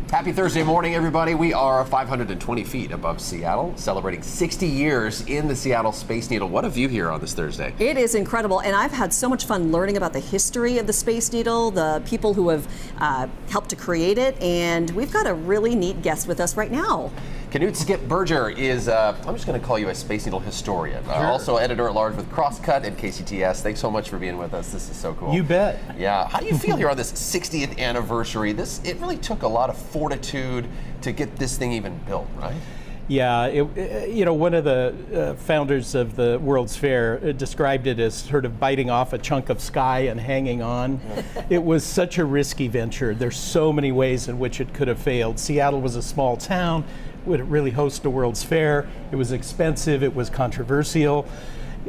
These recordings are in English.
Happy Thursday morning, everybody. We are 520 feet above Seattle, celebrating 60 years in the Seattle Space Needle. What a view here on this Thursday. It is incredible, and I've had so much fun learning about the history of the Space Needle, the people who have helped to create it, and we've got a really neat guest with us right now. Knute Berger is, I'm just going to call you a Space Needle historian, also editor-at-large with Crosscut and KCTS. Thanks so much for being with us. This is so cool. You bet. Yeah. How do you feel here on this 60th anniversary? It really took a lot of fortitude to get this thing even built, right? Yeah, one of the founders of the World's Fair described it as sort of biting off a chunk of sky and hanging on. It was such a risky venture. There's so many ways in which it could have failed. Seattle was a small town. Would it really host a World's Fair? It was expensive. It was controversial.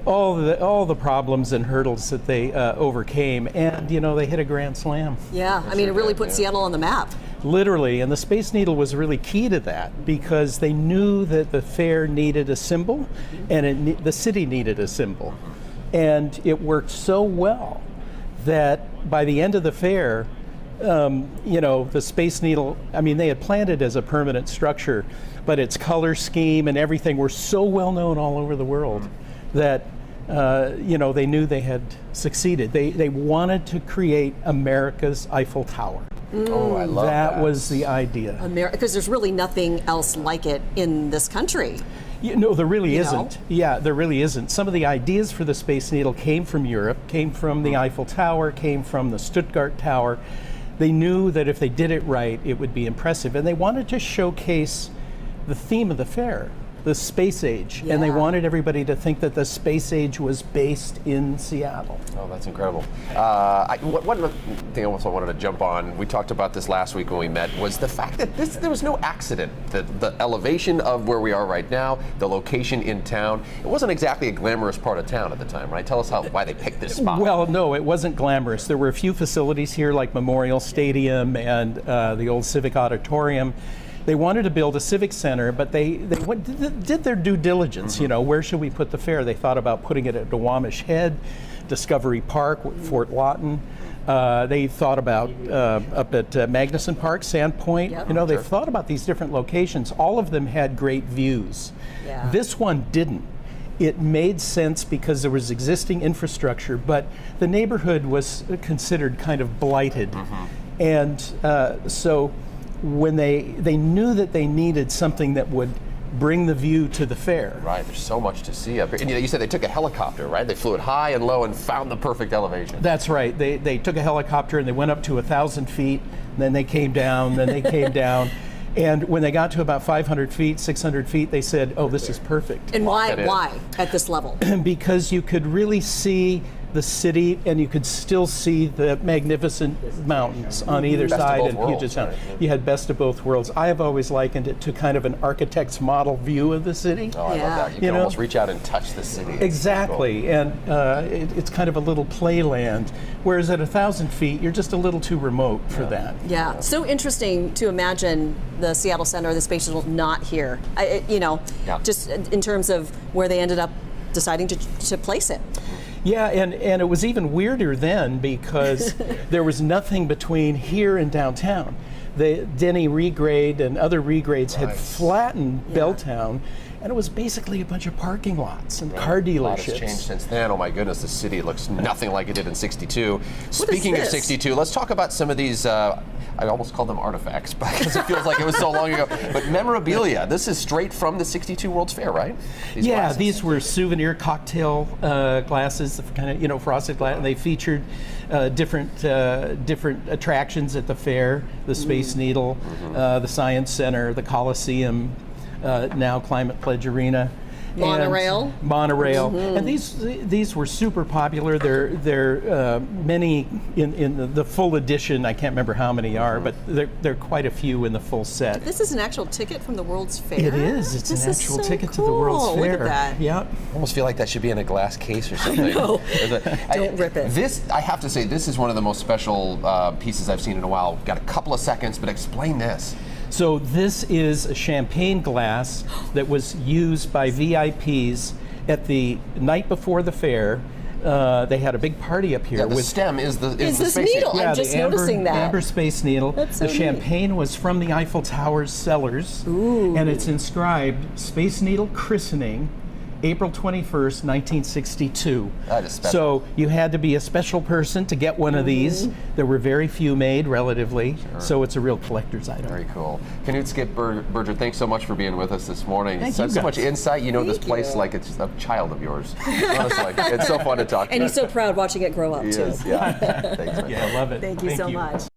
All the problems and hurdles that they overcame, and they hit a grand slam. Yeah, I mean, it really put Seattle on the map. Literally, and the Space Needle was really key to that because they knew that the fair needed a symbol, and the city needed a symbol, and it worked so well that by the end of the fair, the Space Needle, I mean, they had planned it as a permanent structure, but its color scheme and everything were so well known all over the world that they knew they had succeeded. They wanted to create America's Eiffel Tower. Oh, I love that. That was the idea. Because there's really nothing else like it in this country. There really isn't. Yeah, there really isn't. Some of the ideas for the Space Needle came from Europe, came from the Eiffel Tower, came from the Stuttgart Tower. They knew that if they did it right, it would be impressive. And they wanted to showcase the theme of the fair, the space age. Yeah. And they wanted everybody to think that the space age was based in Seattle. Oh, that's incredible. One thing I also wanted to jump on, we talked about this last week when we met, was the fact that there was no accident. The elevation of where we are right now, the location in town, it wasn't exactly a glamorous part of town at the time, right? Tell us why they picked this spot. Well, no, it wasn't glamorous. There were a few facilities here like Memorial Stadium and the old Civic Auditorium. They wanted to build a civic center, but they did their due diligence. Where should we put the fair? They thought about putting it at Duwamish Head, Discovery Park, Fort Lawton. They thought about up at Magnuson Park, Sandpoint. Yep. They've thought about these different locations. All of them had great views. Yeah. This one didn't. It made sense because there was existing infrastructure, but the neighborhood was considered kind of blighted. And so when they knew that they needed something that would bring the view to the fair. Right, there's so much to see up here. And you said they took a helicopter, right? They flew it high and low and found the perfect elevation. That's right. They took a helicopter and they went up to 1,000 feet, and then they came down, then they came down. And when they got to about 500 feet, 600 feet, they said, oh, this is perfect. And why at this level? Because you could really see the city, and you could still see the magnificent mountains on either side in Puget Sound. Right? You had best of both worlds. I have always likened it to kind of an architect's model view of the city. Oh, I love that. You can almost reach out and touch the city. Exactly, cool. And it's kind of a little playland, whereas at 1,000 feet, you're just a little too remote for that. Yeah, so interesting to imagine the Seattle Center, the Space Shuttle, not here. Just in terms of where they ended up deciding to place it. Yeah, and it was even weirder then because there was nothing between here and downtown. The Denny regrade and other regrades had flattened Belltown, and it was basically a bunch of parking lots and car dealerships. A lot has changed since then. Oh my goodness, the city looks nothing like it did in '62. Speaking of '62, let's talk about some of these, I almost call them artifacts because it feels like it was so long ago, but memorabilia. This is straight from the '62 World's Fair, right? These were souvenir cocktail glasses, kind of, frosted glass, and they featured different attractions at the fair, the Space Needle, the Science Center, the Coliseum, now Climate Pledge Arena. Monorail. And these were super popular. There many in the full edition. I can't remember how many are, but there are quite a few in the full set. This is an actual ticket from the World's Fair. It is. It's an actual ticket to the World's Fair. Look at that. Yeah. I almost feel like that should be in a glass case or something. No. Don't rip it. This, I have to say, this is one of the most special pieces I've seen in a while. Got a couple of seconds, but explain this. So this is a champagne glass that was used by VIPs at the night before the fair They had a big party up here Yeah, the with stem is the this space needle? needle. I'm just noticing that. amber space needle. That's the so neat. champagne was from the Eiffel Tower's cellars, and it's inscribed Space Needle Christening, April 21st, 1962. That is special. So you had to be a special person to get one of these. There were very few made, relatively, so it's a real collector's item. Very cool. Knute Berger, thanks so much for being with us this morning. Thank So you, much guys. insight. You know this Thank place you. like it's a child of yours. Honestly, it's so fun to talk to And you. he's so proud watching it grow up, too. Yes, yeah. Thanks, man. Yeah, I love it. Thank you so much.